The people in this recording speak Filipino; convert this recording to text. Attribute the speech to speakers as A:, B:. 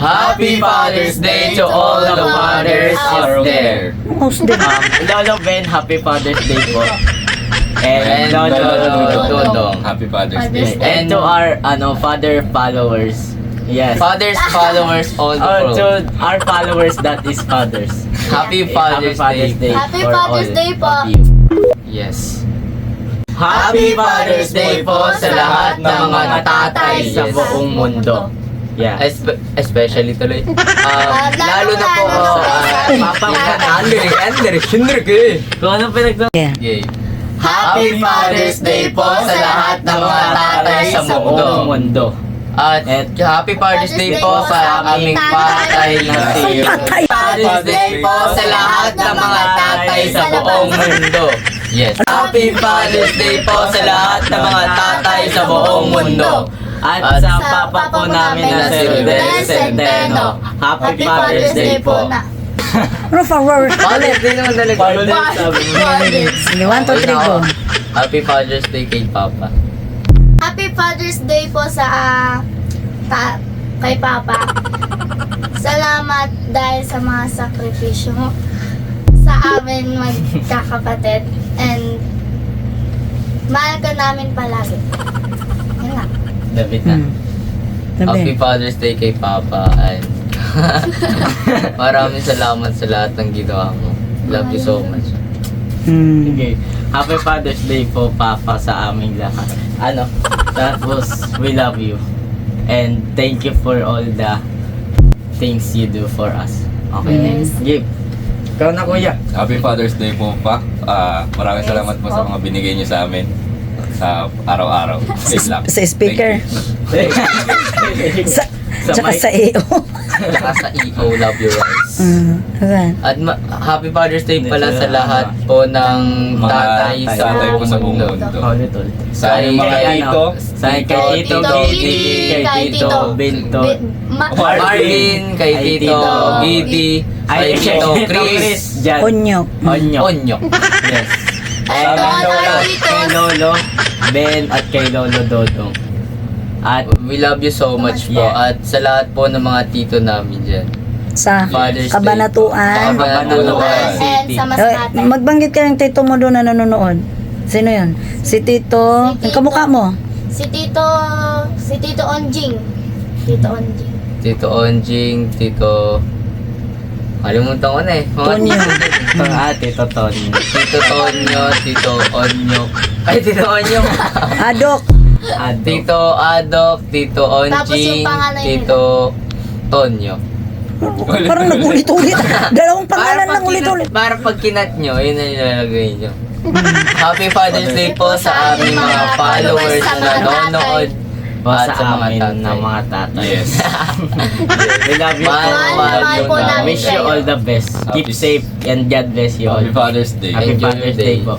A: Happy Father's Day to all the fathers out there.
B: Host din.
C: Lolo Ben, Happy Father's Day po. And Lolo Dodong.
D: Happy Father's
A: Father's
D: Day.
A: Day.
C: And to our father followers. Yes.
A: Father's followers all the
C: Oh,
A: world.
C: to our followers that is fathers.
A: Happy Father's Day.
B: Happy
C: for
B: Father's
C: all
B: Day po.
C: of you.
A: Yes.
C: Happy Father's Day po sa lahat ng mga tatay sa
A: Yes.
C: buong mundo. Yeah.
A: Especially tuloy. Lalo na po
B: lalo
A: sa
B: sa
A: Andre, Shinderke.
C: Kung anong pinagsasabi?
B: Yeah.
A: Yay.
C: Happy Father's Day po sa lahat ng mga tatay sa buong mundo.
A: At Happy Father's Day po sa aming patay na si
B: Tatay.
A: Father's Day po sa lahat ng mga tatay sa buong mundo. Yes. Happy Father's Day po sa lahat ng mga tatay sa buong mundo.
C: At sa papa po namin na si Rodel Centeno. Happy Father's Day po.
B: Ano forward?
A: Father's Day naman talaga.
B: Sige, 1, 2, 3, go.
A: Happy Father's Day kay Papa.
B: Happy Father's Day po sa kay Papa. Salamat dahil sa mga sakripisyo mo sa amin magkakapatid, and mahal ka namin palagi. Yan lang.
C: David na.
A: Happy Father's Day kay Papa. And maraming salamat sa lahat ng ginawa mo. Love you so much.
C: Okay. Happy Father's Day po, Papa, sa aming lahat. Tapos, we love you. And thank you for all the things you do for us. Okay?
B: Yes.
C: Give. Ikaw na, kuya.
D: Happy Father's Day po, Pa. Maraming salamat po sa mga binigay niyo sa amin sa araw-araw. Wait lang.
B: Sa speaker.
D: Thank you.
B: Sa,
C: Sa
B: tsaka
C: mic.
B: sa EO.
A: Saka sa EO, love you guys.
B: Ayan.
A: At Happy Father's Day pala sa lahat po ng
D: Mga
A: tatay sa
D: tatay po sa buong
A: mundo.
D: mundo.
C: Ulit, ulit.
D: Sa aming mga tito,
C: Sa kay Tito
A: Tito
C: Gidi, kay Tito Binto,
A: Marvin, kay
C: Kay
A: Tito
C: Tito
A: Gidi, kay Tito Chris,
C: Jan,
B: Onyok.
C: Onyok.
A: Onyok.
C: Yes.
B: At
D: Sa aming
B: mga
D: lola.
C: Kay Lolo Ben at kay Lolo Dodong. At
A: We love you so much po.
C: Yeah.
A: At sa lahat po ng mga tito namin dyan.
B: Sa
A: Father's Day.
B: Kabanatuan.
A: Kabanatuan.
B: And sa
C: City.
B: Masbate. Magbanggit ka ng tito mo doon na nanonood. Sino yun? Si Tito. Si Tito. Ang kamukha mo?
C: Ano
B: Si Tito Onjing. Tito Onjing.
A: Tito Onjing, Tito... Kalimutan ko na eh.
B: Tonyo.
C: ito ate, Toton.
A: Tito Tonyo, Tito Onyok. Ay, Tito Onyok.
B: Adok.
A: Tito Adok, Tito
B: Tapos yung
A: Onjing,
B: panganay
A: Tito Tonyo.
B: Parang nagulit-ulit. Dalawang pangalan lang ulit-ulit.
A: Para pag kinat nyo, yun ang nilalagay nyo. Happy Father's Day po sa aming mga followers na nanonood at
C: Sa
A: sa mga
C: amin
A: tatay.
C: ng mga tatay.
D: Yes.
C: We love you
A: Mahal,
C: po.
A: mahal po namin
C: Wish you
B: kayo.
C: all the best. Keep safe and God bless you all.
D: Happy Father's Day.
C: Happy
A: Enjoy your
C: Father's
A: day.
C: Day po.